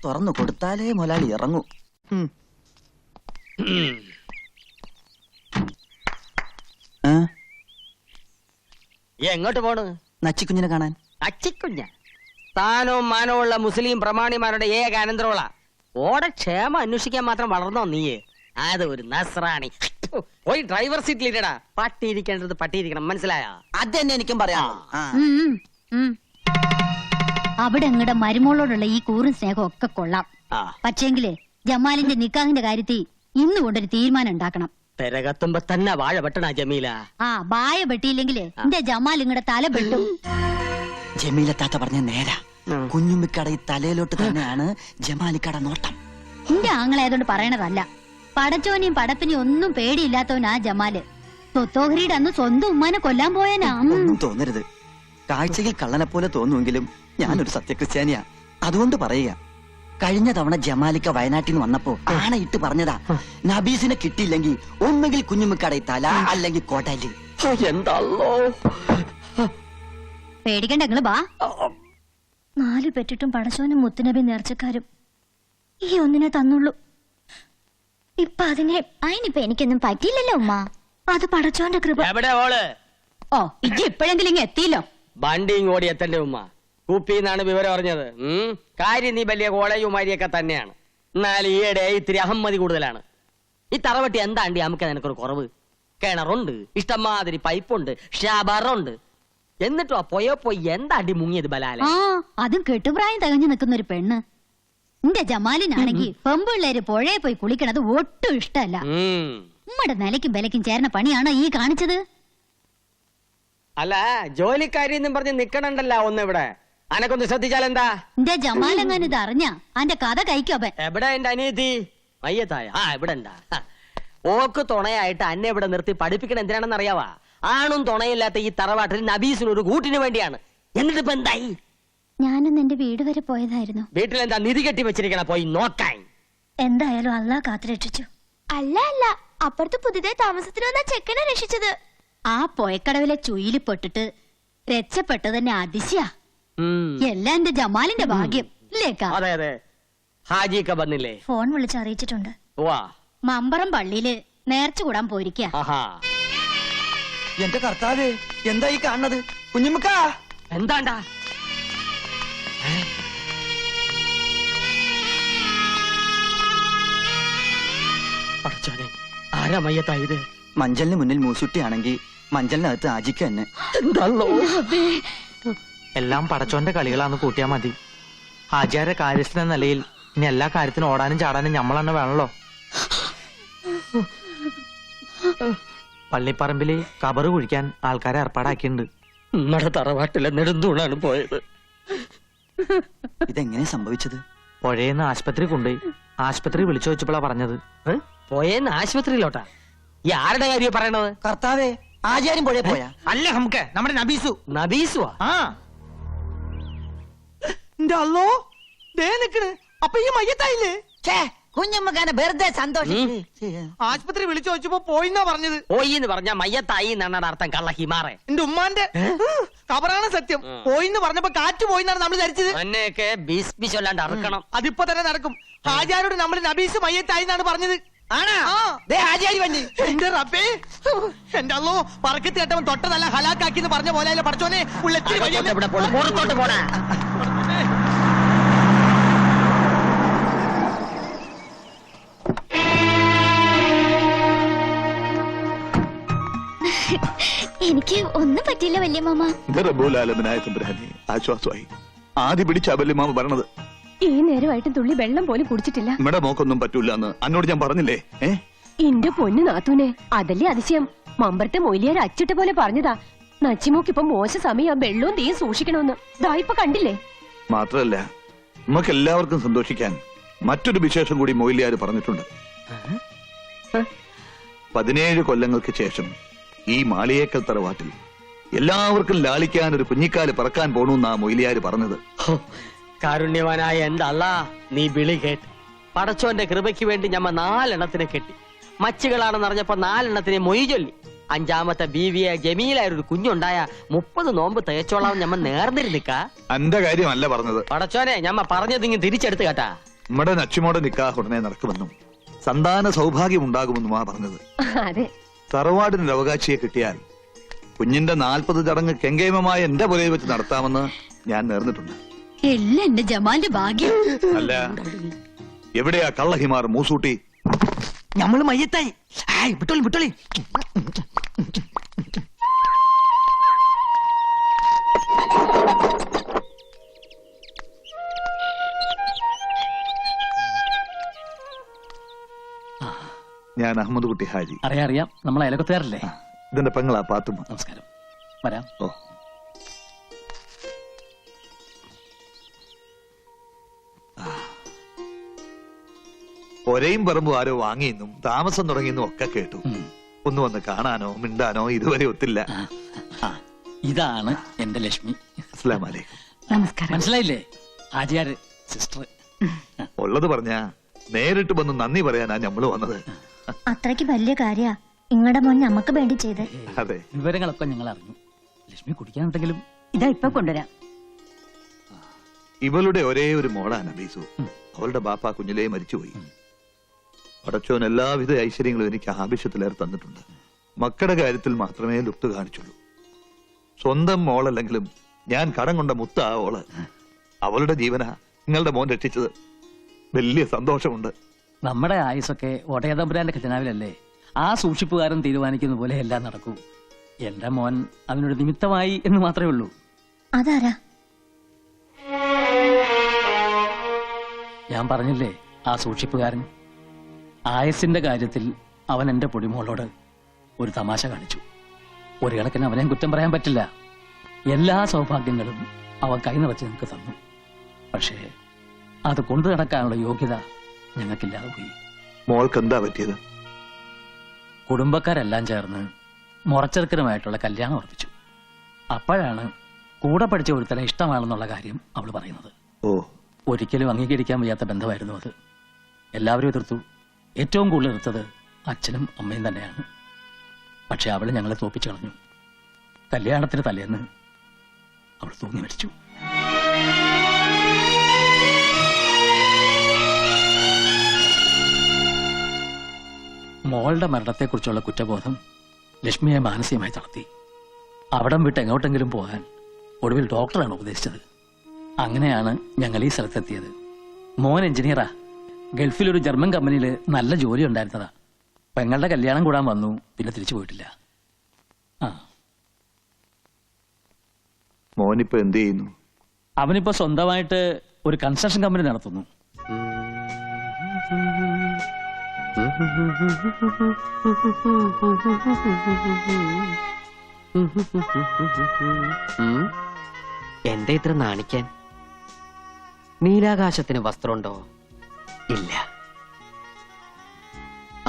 തുറന്നു കൊടുത്താലേ മുതലാളി ഇറങ്ങൂ. എങ്ങോട്ട് പോണ്? നച്ചിക്കുഞ്ഞിനെ കാണാൻ. അച്ചിക്കുഞ്ഞ സ്ഥാനവും മാനവും ഉള്ള മുസ്ലിം പ്രമാണിമാരുടെ ഏക അനന്തരമുള്ള ഓടെ ക്ഷേമം അന്വേഷിക്കാൻ മാത്രം വളർന്നോ നീയെ? അത് ഒരു നസ്രാണി. പോയി ഡ്രൈവർ സീറ്റിലിരടാ. പട്ടിയിരിക്കേണ്ടത് പട്ടിയിരിക്കണം, മനസ്സിലായോ? അത് തന്നെ എനിക്കും പറയാം. അവിടെ അങ്ങടെ മരുമോളോടുള്ള ഈ കൂറും സ്നേഹം ഒക്കെ കൊള്ളാം. പക്ഷേങ്കില് ജമാലിന്റെ നിക്കാഹിന്റെ കാര്യത്തിൽ ഇന്ന് കൊണ്ടൊരു തീരുമാനം ഉണ്ടാക്കണം. പെരകത്തുമ്പോ തന്നെ വാഴ വെട്ടണ ജമീല. വായ വെട്ടിയില്ലെങ്കില് എന്റെ ജമാൽ ഇങ്ങടെ തല വെട്ടും. ജമീല താത്ത പറഞ്ഞ നേരാ. കുഞ്ഞുമ്മിക്കട ഈ തലയിലോട്ട് തന്നെയാണ് ജമാലിക്കട നോട്ടം. എന്റെ ആങ്ങളായതുകൊണ്ട് പറയണതല്ല. പടച്ചോനെയും പടപ്പിനെയും ഒന്നും പേടിയില്ലാത്തവനാ ജമാല്. തൊത്തോഹരിയുടെ അന്ന് സ്വന്തം ഉമ്മാനെ കൊല്ലാൻ പോയനാ. ഒന്നും തോന്നരുത്. കാഴ്ചയിൽ കള്ളനെ പോലെ തോന്നുമെങ്കിലും ഞാനൊരു സത്യക്രിസ്ത്യാനിയാ. അതുകൊണ്ട് പറയുക, കഴിഞ്ഞ തവണ ജമാലിക്ക വയനാട്ടിൽ നിന്ന് വന്നപ്പോ ആണയിട്ട് പറഞ്ഞതാ, നബീസിനെ കിട്ടിയില്ലെങ്കിൽ ഒന്നുകിൽ കുഞ്ഞുമ്മിക്കട തല അല്ലെങ്കിൽ കോട്ടാലി. എന്താണല്ലോ പേടിക്കണ്ട, നിങ്ങള് വാ. 4 പെറ്റിട്ടും പടച്ചോനും മുത്തുനബി നേർച്ചക്കാരും ഈ ഒന്നിനെ തന്നുള്ളൂ. ഇപ്പൊ അതിനിപ്പോ എനിക്കൊന്നും പറ്റിയില്ലല്ലോ ഉമ്മ. അത് പടച്ചോന്റെ കൃപ. എവിടെ ഓള്? ഇജ്ജ് ഇപ്പോഴെങ്കിലും ഇങ്ങ് എത്തിയില്ലോ. വണ്ടിയും ഓടി എത്തന്റെ ഉമ്മ. കുപ്പിന്നാണ് വിവരം അറിഞ്ഞത്. കാര്യം നീ വലിയ കോളേജുമാരിയൊക്കെ തന്നെയാണ്. എന്നാൽ ഈയിടെ ഇത്തിരി അഹമ്മതി കൂടുതലാണ്. ഈ തറവട്ടി എന്താണ്ടി നമുക്ക് നിനക്കൊരു കുറവ്? കിണറുണ്ട്, ഇഷ്ടംമാതിരി പൈപ്പുണ്ട്, ഷാബറുണ്ട്. എന്നിട്ടോ പോയി എന്താണ്ടി മുങ്ങിയത് ബലാല? അതും കെട്ടുപ്രായം തികഞ്ഞു നിൽക്കുന്ന ഒരു പെണ്ണ്. എന്റെ ജമാലിനാണെങ്കിൽ പെമ്പിള്ളേര് പുഴയെ പോയി കുളിക്കണത് ഒട്ടും ഇഷ്ടമല്ല. നമ്മുടെ നിലയ്ക്കും വിലയ്ക്കും ചേർന്ന പണിയാണോ ഈ കാണിച്ചത്? അല്ല, ജോലിക്കാരി എന്നും പറഞ്ഞ് നിക്കണണ്ടല്ലോ ഒന്നിവിടെ. അനക്കൊന്ന് ശ്രദ്ധിച്ചാൽ എന്താ? എന്റെ ജമാലെങ്ങാൻ ഇത് അറിഞ്ഞ അന്റെ കഥ കഴിക്കോപ്പൻ. എവിടെ എന്റെ അനിയത്തി? മയ്യത്തായ ഇവിടെ ഉണ്ടാ. ഓക്ക് തുണയായിട്ട് അന്നെ ഇവിടെ നിർത്തി പഠിപ്പിക്കണം എന്തിനാണെന്ന് അറിയാവാ? ആണും തുണയില്ലാത്ത ഈ തറവാട്ടിൽ നബീസിനൊരു കൂട്ടിന് വേണ്ടിയാണ്. എന്നിട്ട് ഇപ്പൊ എന്തായി? ഞാനൊന്ന് എന്റെ വീട് വരെ പോയതായിരുന്നു. വീട്ടിലെന്താ നിധി കെട്ടി വെച്ചിരിക്കണ? പോയി നോക്കാൻ. എന്തായാലും അല്ലാഹ് കാത്തുരക്ഷിച്ചു. അല്ല അപ്പുറത്ത് പുതിയതായി താമസത്തിന് വന്ന ചെക്കനെ രക്ഷിച്ചത്. ആ പൊയക്കടവിലെ ചുയില് പെട്ടിട്ട് രക്ഷപ്പെട്ടത് തന്നെ അതിശയ. എല്ലാം എന്റെ ജമാലിന്റെ ഭാഗ്യം ഇല്ലേക്കാ? അതെ അതെ. ഹാജിക്ക വന്നില്ലേ? ഫോൺ വിളിച്ച് അറിയിച്ചിട്ടുണ്ട്. വാ. മമ്പറം പള്ളിയില് നേർച്ച കൂടാൻ പോയിരിക്കാ. എന്റെ കർത്താവേ, എന്താ ഈ കാണുന്നത്? കുഞ്ഞുമ്മക്ക എന്താണ്ടാ? ആരാ മയ്യത്തായത്? മഞ്ചലിന് മുന്നിൽ മൂസുട്ടിയാണെങ്കിൽ മഞ്ചലിനകത്ത് ആജിക്ക തന്നെ. എല്ലാം പടച്ചോന്റെ കളികളാന്ന് കൂട്ടിയാ മതി. ഹാജിയാരെ കാര്യസ്ഥന നിലയിൽ ഇനി എല്ലാ കാര്യത്തിനും ഓടാനും ചാടാനും ഞമ്മളെന്നെ വേണല്ലോ. പള്ളിപ്പറമ്പില് കബറ് കുഴിക്കാൻ ആൾക്കാരെ ഏർപ്പാടാക്കിയിട്ടുണ്ട്. നമ്മുടെ തറവാട്ടിലെ നെടുന്തൂണാണ് പോയത്. ഇതെങ്ങനെ സംഭവിച്ചത്? പുഴയെന്ന് ആശുപത്രി കൊണ്ടുപോയി. ആശുപത്രി വിളിച്ചു വെച്ചപ്പോഴാ പറഞ്ഞത്. പോയെന്ന് ആശുപത്രിയിലോട്ടാ? ഈ ആരുടെ കാര്യം പറയണത്? കർത്താവേ, ആചാര്യം പുഴയെ പോയാ? അല്ല, നമുക്ക് നമ്മുടെ നബീസു. നബീസുവാ? അപ്പൊ ഈ മയ്യത്തായില്ലേ? കുഞ്ഞമ്മക്കാനെ വെറുതെ സന്തോഷം. ആശുപത്രി വിളിച്ചു വെച്ചപ്പോ പോയിന്നാ പറഞ്ഞത്. പോയിന്ന് പറഞ്ഞ മയ്യത്തായി എന്നാണ് അർത്ഥം. കള്ള ഹിമാറെ. എന്റെ ഉമ്മാന്റെ കബറാണ് സത്യം. പോയിന്ന് പറഞ്ഞപ്പോ കാറ്റ് പോയിന്നാണ് നമ്മൾ ധരിച്ചത്. അന്നെയൊക്കെ ബീസ് ചൊല്ലാണ്ട് അറുക്കണം. അതിപ്പോ തന്നെ നടക്കും. ഹാജിയാരോട് നമ്മൾ നബീസ് മയ്യത്തായി എന്നാണ് പറഞ്ഞത്. എന്റെ റബ്ബേ, എന്റെ അല്ലോ പറക്കത്ത് കേട്ടവൻ തൊട്ടതല്ല ഹലാക്കാക്കി എന്ന് പറഞ്ഞ പോലെ പഠിച്ചോനെ. എനിക്ക് ഒന്നും പറ്റില്ല വല്യമാമ. ആശ്വാസമായി. ആദ്യ പിടിച്ച വല്യമാമ പറഞ്ഞത്. ഈ നേരമായിട്ടും തുള്ളി വെള്ളം പോലും കുടിച്ചിട്ടില്ല. നമ്മുടെ മോക്കൊന്നും പറ്റൂല എന്ന് അന്നോട് ഞാൻ പറഞ്ഞില്ലേ? എന്റെ പൊന്നു നാത്തൂനെ, അതല്ലേ അതിശയം. മമ്പറത്തെ മൊയിലിയാർ അച്ചിട്ട പോലെ പറഞ്ഞതാ, നച്ചിമോക്കിപ്പൊ മോശ സമയം വെള്ളവും തീയും സൂക്ഷിക്കണമെന്ന്. ദായിപ്പൊ കണ്ടില്ലേ? മാത്രല്ല, നമുക്ക് എല്ലാവർക്കും സന്തോഷിക്കാൻ മറ്റൊരു വിശേഷം കൂടി മൊയിലിയാർ പറഞ്ഞിട്ടുണ്ട്. 17 കൊല്ലങ്ങൾക്ക് ശേഷം ഈ മാളിയേക്കൽ തറവാട്ടിൽ എല്ലാവർക്കും ലാളിക്കാൻ ഒരു കുഞ്ഞിക്കാല് പറക്കാൻ പോണെന്നാ മൊയിലിയാർ പറഞ്ഞത്. കാരുണ്യവാനായ എന്റെ അല്ലാ, നീ വിളി കേട്ട് പടച്ചോന്റെ കൃപയ്ക്ക് വേണ്ടി ഞമ്മ 4 എണ്ണത്തിനെ കെട്ടി. മച്ചുകളാണെന്ന് അറിഞ്ഞപ്പോ 4 എണ്ണത്തിനെ മൊയ് ചൊല്ലി. 5ാമത്തെ ബീവിയെ ജമീലായ ഒരു കുഞ്ഞുണ്ടായ 30 നോമ്പ് തേച്ചോളാം ഞമ്മ നേർന്നിരുന്നിക്ക. എന്റെ കാര്യമല്ല പറഞ്ഞത്. പടച്ചോനെ, ഞമ്മ പറഞ്ഞതിങ്ങ് തിരിച്ചെടുത്ത് കേട്ടാ. നമ്മുടെ നച്ചുമോടെ നിക്കാഹ് ഉടനെ നടക്കുമെന്നും സന്താന സൗഭാഗ്യം ഉണ്ടാകുമെന്നുമാ പറഞ്ഞത്. അതെ. തറവാടിനൊരു അവകാശിയെ കിട്ടിയാൽ കുഞ്ഞിന്റെ 40 ചടങ്ങ് കെങ്കേമമായ എന്റെ പുരയിൽ വെച്ച് നടത്താമെന്ന് ഞാൻ നേർന്നിട്ടുണ്ട്. എല്ലാം എന്റെ ജമാലിന്റെ ഭാഗ്യം. അല്ല, എവിടെയാ കള്ളഹിമാർ മൂസൂട്ടി? ഞമ്മള് മയ്യത്തായി. വിട്ടോളി വിട്ടോളി. ഞാൻ അഹമ്മദ് കുട്ടി ഹാജി. അറിയാം നമ്മൾ അയലക്കത്തുകാരല്ലേ. ഇതിന്റെ പെങ്ങളാ പാത്തുമ്മ. നമസ്കാരം. വരാം. ഓ, ഒരേയും പറമ്പും ആരോ വാങ്ങിയെന്നും താമസം തുടങ്ങിയെന്നും ഒക്കെ കേട്ടു. ഒന്ന് വന്ന് കാണാനോ മിണ്ടാനോ ഇതുവരെ ഒത്തില്ല. ഇതാണ് എന്റെ ലക്ഷ്മി. അസ്സലാമു അലൈക്കും. നമസ്കാരം. മനസ്സിലായില്ലേ? ആചാര് സിസ്റ്റർ. ഉള്ളത് പറഞ്ഞ നേരിട്ട് വന്ന് നന്ദി പറയാനാ ഞമ്മള് വന്നത്. അത്രയ്ക്ക് വലിയ കാര്യ ഇങ്ങടെ മോൻ നമുക്ക് വേണ്ടി ചെയ്ത്. അതെ, വിവരങ്ങളൊക്കെ ഞങ്ങൾ അറിഞ്ഞു. ലക്ഷ്മി കുടിക്കാനുണ്ടെങ്കിലും ഇതാ ഇപ്പൊ കൊണ്ടുവരാം. ഇവളുടെ ഒരേ ഒരു മോളാ നബീസു. അവളുടെ ബാപ്പ കുഞ്ഞിലേ മരിച്ചുപോയി. പടച്ചോൻ എല്ലാവിധ ഐശ്വര്യങ്ങളും എനിക്ക് ആവശ്യത്തിലേറെ തന്നിട്ടുണ്ട്. മക്കളുടെ കാര്യത്തിൽ മാത്രമേ ലുപ്ത് കാണിച്ചുള്ളൂ. സ്വന്തം മോളല്ലെങ്കിലും ഞാൻ കടം കൊണ്ട മുത്ത ഓള്. അവളുടെ ജീവനാ നിങ്ങളുടെ മോൻ രക്ഷിച്ചത്. വലിയ സന്തോഷമുണ്ട്. നമ്മുടെ ആയുസൊക്കെ ഒടയതമ്പുരാന്റെ ഖജനാവിലല്ലേ. ആ സൂക്ഷിപ്പുകാരൻ തീരുമാനിക്കുന്ന പോലെ എല്ലാം നടക്കൂ. എന്റെ മോൻ അതിനൊരു നിമിത്തമായി എന്ന് മാത്രമേ ഉള്ളൂ. അതാരാ? ഞാൻ പറഞ്ഞില്ലേ, ആ സൂക്ഷിപ്പുകാരൻ. ആയസിന്റെ കാര്യത്തിൽ അവൻ എന്റെ പൊടിമോളോട് ഒരു തമാശ കാണിച്ചു. ഒരു കണക്കിന് അവനെ കുറ്റം പറയാൻ പറ്റില്ല. എല്ലാ സൗഭാഗ്യങ്ങളും അവൻ കൈ നിറച്ച് ഞങ്ങൾക്ക് തന്നു. പക്ഷേ അത് കൊണ്ടു നടക്കാനുള്ള യോഗ്യത ഞങ്ങൾക്കില്ലാതെ പോയി. മോൾക്ക് എന്താ പറ്റിയത്? കുടുംബക്കാരെല്ലാം ചേർന്ന് മുറച്ചെറുക്കനുമായിട്ടുള്ള കല്യാണം ഉറപ്പിച്ചു. അപ്പോഴാണ് കൂടെ പഠിച്ച ഒരുത്തനെ ഇഷ്ടമാണെന്നുള്ള കാര്യം അവൾ പറയുന്നത്. ഓ, ഒരിക്കലും അംഗീകരിക്കാൻ വയ്യാത്ത ബന്ധമായിരുന്നു അത്. എല്ലാവരും എതിർത്തു. ഏറ്റവും കൂടുതൽ എതിർത്തത് അച്ഛനും അമ്മയും തന്നെയാണ്. പക്ഷെ അവൾ ഞങ്ങളെ തോപ്പിച്ചു കളഞ്ഞു. കല്യാണത്തിന് തലേന്ന് അവൾ തൂങ്ങി മരിച്ചു. മോളുടെ മരണത്തെക്കുറിച്ചുള്ള കുറ്റബോധം ലക്ഷ്മിയെ മാനസികമായി തളർത്തി. അവിടം വിട്ട് എങ്ങോട്ടെങ്കിലും പോകാൻ ഒടുവിൽ ഡോക്ടറാണ് ഉപദേശിച്ചത്. അങ്ങനെയാണ് ഞങ്ങൾ ഈ സ്ഥലത്തെത്തിയത്. മോൻ എഞ്ചിനീയറാ. ഗൾഫിലൊരു ജർമ്മൻ കമ്പനിയിൽ നല്ല ജോലി ഉണ്ടായിരുന്നതാ. പെങ്ങളുടെ കല്യാണം കൂടാൻ വന്നു, പിന്നെ തിരിച്ചു പോയിട്ടില്ല. ആ, മോനിപ്പോ എന്ത് ചെയ്യുന്നു? അവനിപ്പോ സ്വന്തമായിട്ട് ഒരു കൺസ്ട്രക്ഷൻ കമ്പനി നടത്തുന്നു. എന്റെ ഇത്ര നാണിക്കാൻ? നീലാകാശത്തിന് വസ്ത്രമുണ്ടോ? ഇല്ല.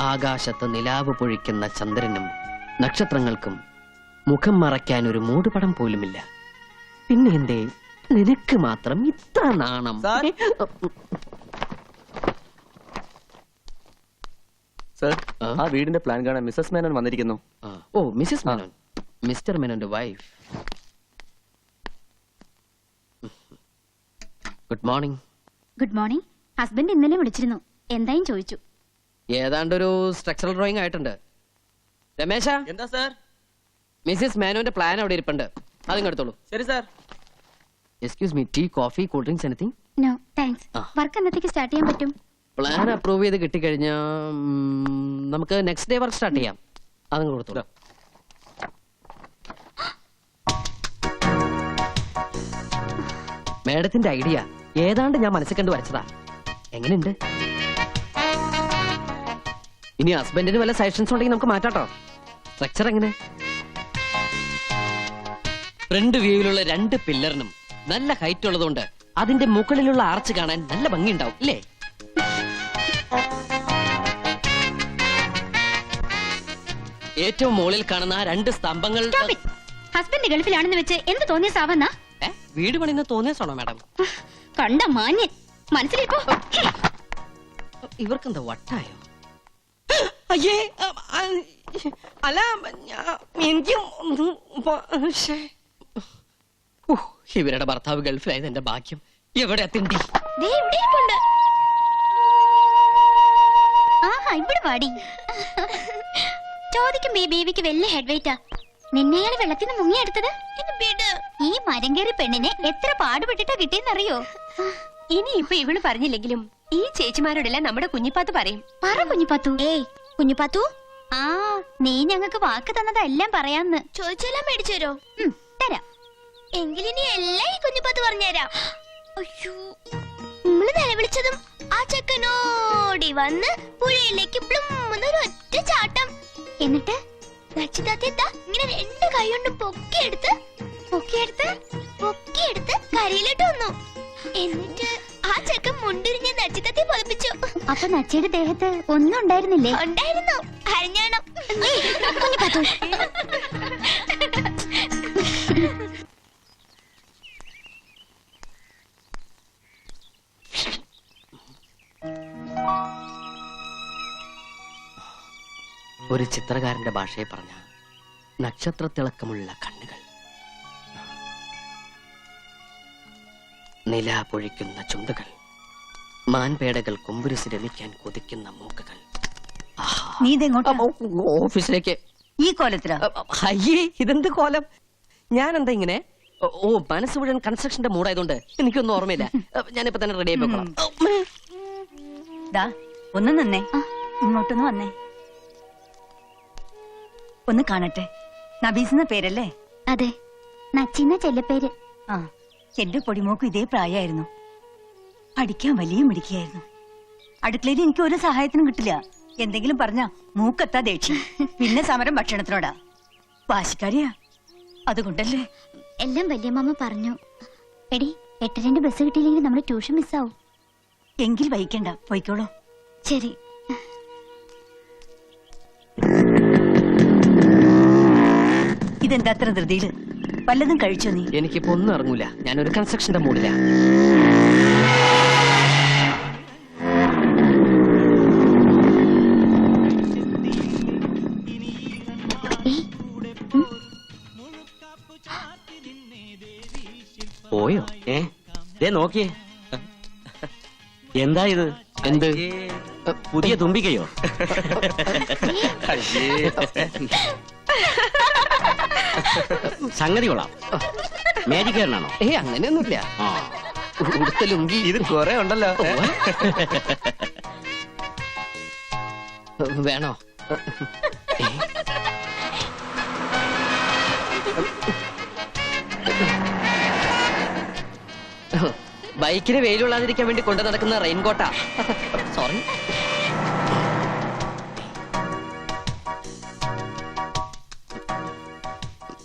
ആകാശത്ത് നിലാവ് പൊഴിക്കുന്ന ചന്ദ്രനും നക്ഷത്രങ്ങൾക്കും മുഖം മറയ്ക്കാൻ ഒരു മൂടുപടം പോലുമില്ല. പിന്നെ എന്തേ നിനക്ക് മാത്രം ഇത്ര നാണം? സർ, ആ വീടിന്റെ പ്ലാൻ കാണാൻ മിസ്സസ് മേനോൻ വന്നിരിക്കുന്നു. ഓ, മിസ്സസ് മേനോൻ. മിസ്റ്റർ മേനോന്റെ wife. Good morning. Good morning. Husband ഇന്നലെ വിളിച്ചിരുന്നു. എന്തായും ചോദിച്ചു. ഏതാണ്ടൊരു സ്ട്രക്ചറൽ ഡ്രോയിങ് ആയിട്ടുണ്ട്. രമേശ, എന്താ സർ? മിസ്സിസ് മേനോന്റെ പ്ലാൻ അവിടെ ഇരിപ്പുണ്ട്. അതിങ്ങെടുത്തോളൂ. ശരി sir. Excuse me, tea, coffee, cool drinks, anything? No thanks. Work എന്നത്തേക്ക് സ്റ്റാർട്ട് ചെയ്യാൻ പറ്റും? പ്ലാൻ അപ്രൂവ് ചെയ്ത് കിട്ടിക്കഴിഞ്ഞാൽ നമുക്ക് നെക്സ്റ്റ് ഡേ വർക്ക് സ്റ്റാർട്ട് ചെയ്യാം. അതങ്ങ് കൊടുത്തോളൂ. മേഡത്തിന്റെ ഐഡിയ ഏതാണ്ട് ഞാൻ മനസ്സിൽ കണ്ടു വരച്ചതാ. എങ്ങനെയുണ്ട്? ഇനി ഹസ്ബൻഡിന് വല്ല സജഷൻസ് ഉണ്ടെങ്കിൽ നമുക്ക് മാറ്റാട്ടോ. സ്ട്രക്ചർ എങ്ങനെ? ഫ്രണ്ട് വ്യൂവിലുള്ള 2 പില്ലറിനും നല്ല ഹൈറ്റ് ഉള്ളതുകൊണ്ട് അതിന്റെ മുകളിലുള്ള ആർച്ച് കാണാൻ നല്ല ഭംഗിയുണ്ടാവും, ഇല്ലേ? ഏറ്റവും മുകളിൽ കാണുന്ന 2 സ്തംഭങ്ങൾ. ഹസ്ബൻഡ് ഗൾഫിലാണെന്ന് വെച്ച് എന്ത് തോന്നിയ സാവന്ന? വീട് പണിന്ന് തോന്നിയാണോ മാഡം? കണ്ട മാന്യൻ. മനസ്സിലിപ്പോ ഇവർക്കെന്താ വട്ടായോ? അയ്യേ, അല്ല, എനിക്കും ഇവരുടെ ഭർത്താവ് ഗൾഫിലായത് എന്റെ ഭാഗ്യം. എവിടെ തിണ്ടി? ഇവിടെ പാടി ചോദിക്കുമ്പോ ഈ ബേബിക്ക് വലിയ ഹെഡ് വെയിറ്റാ. നിന്നെ അയാൾ വെള്ളത്തിന് മുങ്ങിയെടുത്തത് ഈ മരം കയറി പെണ്ണിനെ എത്ര പാടുപെട്ടിട്ടാ കിട്ടിയെന്നറിയോ? ഇനി ഇപ്പൊ ഇവള് പറഞ്ഞില്ലെങ്കിലും ഈ ചേച്ചിമാരോടെല്ലാം നമ്മുടെ കുഞ്ഞിപ്പാത്ത് പറയും. പറ കുഞ്ഞിപ്പാത്തു. ഏയ് കുഞ്ഞിപ്പാത്തു, ആ നീ ഞങ്ങൾക്ക് വാക്ക് തന്നതെല്ലാം പറയാന്ന്. ചോദിച്ചെല്ലാം മേടിച്ചു തരോ? തരാം. എങ്കിലിനി എല്ലാം ഈ കുഞ്ഞിപ്പാത്ത് പറഞ്ഞുതരാം. അയ്യോ, നമ്മള് നിലവിളിച്ചതും ആ ചെക്കനോടി വന്ന് പുഴയിലേക്ക് പ്ലുമ്മെന്നൊരു ഒറ്റ ചാട്ടം. എന്നിട്ട് നച്ചിതാത്ത ഇങ്ങനെ രണ്ട് കൈ കൊണ്ട് പൊക്കിയെടുത്ത് കരയിലോട്ട് വന്നു. എന്നിട്ട് ആ ചെക്കൻ മുണ്ടിരിഞ്ഞ് നച്ചിതാത്തെ പതിപ്പിച്ചു. അപ്പൊ നച്ചിയുടെ ദേഹത്ത് ഒന്നും ഉണ്ടായിരുന്നില്ലേ? ഉണ്ടായിരുന്നു, അരഞ്ഞാണം. ഒരു ചിത്രകാരന്റെ ഭാഷയെ പറഞ്ഞ നക്ഷത്രത്തിളക്കമുള്ള കണ്ണുകൾ, നില പൊഴിക്കുന്ന ചുണ്ടുകൾ, മാൻപേടകൾ കൊമ്പുരുസി രമിക്കാൻ കൊതിക്കുന്ന മൂക്കുകൾ. നീ ഇതെങ്ങോട്ടാ? ഓഫീസിലേക്ക്. ഈ കോലത്തിലാ? അയ്യേ, ഇതെന്ത് കോലം! ഞാൻ എന്താ ഇങ്ങനെ? ഓ, മനസ്സ് മുഴുവൻ കൺസ്ട്രക്ഷന്റെ മൂടായതുകൊണ്ട് എനിക്കൊന്നും ഓർമ്മയില്ല. ഞാനിപ്പോ തന്നെ റെഡി ആയി പോക്കണം. ദാ ഒന്ന് നിന്നേ, ഇങ്ങോട്ടൊന്ന് വന്നേ, ഒന്ന് കാണട്ടെ. നബീസ് പേരല്ലേ? അതെ, നച്ചിന്ന ചെല്ലപ്പേര്. ആ, എന്റെ പൊടിമോക്കും ഇതേ പ്രായമായിരുന്നു. പഠിക്കാൻ വലിയ മിടിക്കായിരുന്നു. അടുക്കളയിൽ എനിക്ക് ഒരു സഹായത്തിനും കിട്ടില്ല. എന്തെങ്കിലും പറഞ്ഞ മൂക്കെത്താ ദേഷ്യം, പിന്നെ സമരം ഭക്ഷണത്തിനോടാ. വാശിക്കാരിയാ, അതുകൊണ്ടല്ലേ. എല്ലാം വല്യമ്മ പറഞ്ഞു. എടി, 8:02 ബസ് കിട്ടിയില്ലെങ്കിൽ നമ്മുടെ ട്യൂഷൻ മിസ്സാവും. എങ്കിൽ വൈകണ്ട, പോയിക്കോളൂ. ശരി. ഇതെന്താ അത്ര ധൃതിയില്? വല്ലതും കഴിച്ചോ നീ? എനിക്കിപ്പോ ഒന്നും ഇറങ്ങൂല, ഞാനൊരു കൺസ്ട്രക്ഷന്റെ മൂടില്ല. പോയോ? നോക്കിയേ, എന്താ ഇത്? എന്ത് പുതിയ തുമ്പിക്കയോ? സംഗതി കൊള്ളാം. മാജിക് കാരനാണോ? അങ്ങനെയൊന്നുമില്ല. ഉടുത്തലുങ്കി ഇത് കുറെ ഉണ്ടല്ലോ. വേണോ? ബൈക്കിന് വെയിലുള്ളാതിരിക്കാൻ വേണ്ടി കൊണ്ടു നടക്കുന്ന റെയിൻകോട്ടാ. സോറി.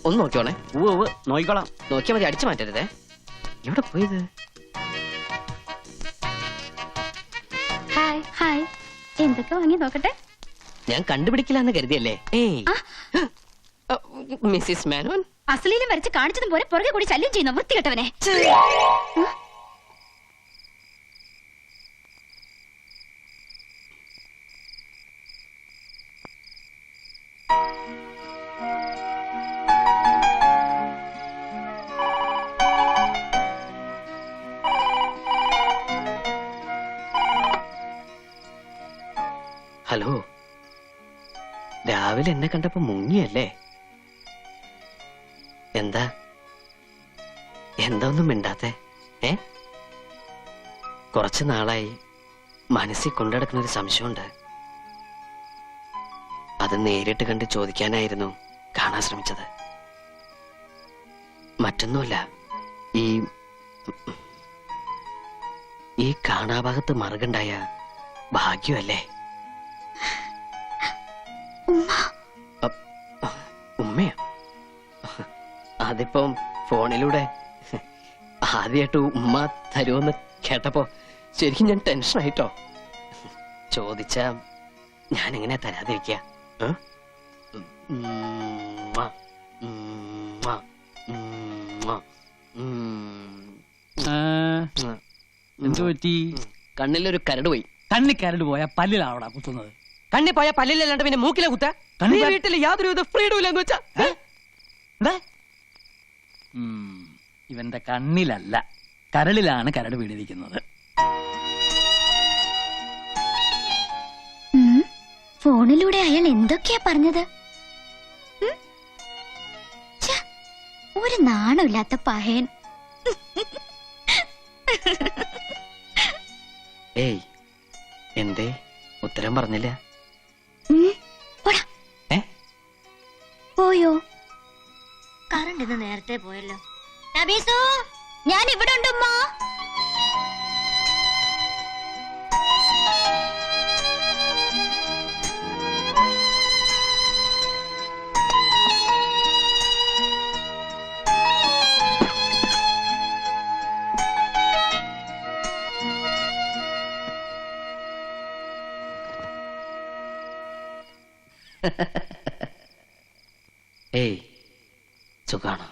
ഒന്ന് നോക്കിയോണേ. നോക്കിക്കോളാം. നോക്കിയാൽ മതി, അടിച്ചു മാറ്റരുതേ. എവിടെ പോയത്? ഹായ് ഹായ്, എന്തൊക്കെ വാങ്ങി നോക്കട്ടെ. ഞാൻ കണ്ടുപിടിക്കില്ലെന്ന് കരുതിയല്ലേ? മിസ്സിസ് മേനോൻ, അസലീലും വരച്ച് കാണിച്ചതും പോലെ പുറകെ കൂടി ശല്യം ചെയ്യുന്ന വൃത്തികെട്ടവനെ. ഹലോ, രാവിലെ എന്നെ കണ്ടപ്പോ മുങ്ങിയല്ലേ? എന്താ ഒന്നും മിണ്ടാത്തെ? കുറച്ചു നാളായി മനസ്സിൽ കൊണ്ടുനടക്കുന്ന ഒരു സംശയമുണ്ട്. അത് നേരിട്ട് കണ്ട് ചോദിക്കാനായിരുന്നു കാണാൻ ശ്രമിച്ചത്. മറ്റൊന്നുമല്ല, ഈ കാണാഭാഗത്ത് മറുകുണ്ടായ ഭാഗ്യമല്ലേ? ഉമ്മയോ? അതിപ്പം ഫോണിലൂടെ ആദ്യമായിട്ട് ഉമ്മ തരുമെന്ന് കേട്ടപ്പോ ശരിക്കും ഞാൻ ടെൻഷനായിട്ടോ. ചോദിച്ചാ ഞാൻ എങ്ങനെ തരാതിരിക്കുക? എന്തു പറ്റി? കണ്ണിലൊരു കരട് പോയി. കണ്ണി കരട് പോയാ പല്ലിലാവടാ കുത്തുന്നത്. കണ്ണി പോയ പല്ലിലല്ലാണ്ട് പിന്നെ മൂക്കിലെ കുത്ത. വീട്ടിൽ യാതൊരു ഫ്രീഡം ഇല്ലെന്ന് വെച്ചാ ഇവന്റെ കണ്ണിലല്ല, കരളിലാണ് കരട് വീണിരിക്കുന്നത്. ഫോണിലൂടെ അയാൾ എന്തൊക്കെയാ പറഞ്ഞത്? ഉം? ഛെ, ഒരു നാണമില്ലാത്ത പഹയൻ. ഏയ് എന്തേ ഉത്തരം പറഞ്ഞില്ല? ഉം, പോടാ. ഏ? പോയോ? കറണ്ട് ഇന്ന് നേരത്തെ പോയല്ലോ. നബീസു, ഞാൻ ഇവിടെ ഉണ്ടുമ്മ. ഏയ് സുഖാണ്.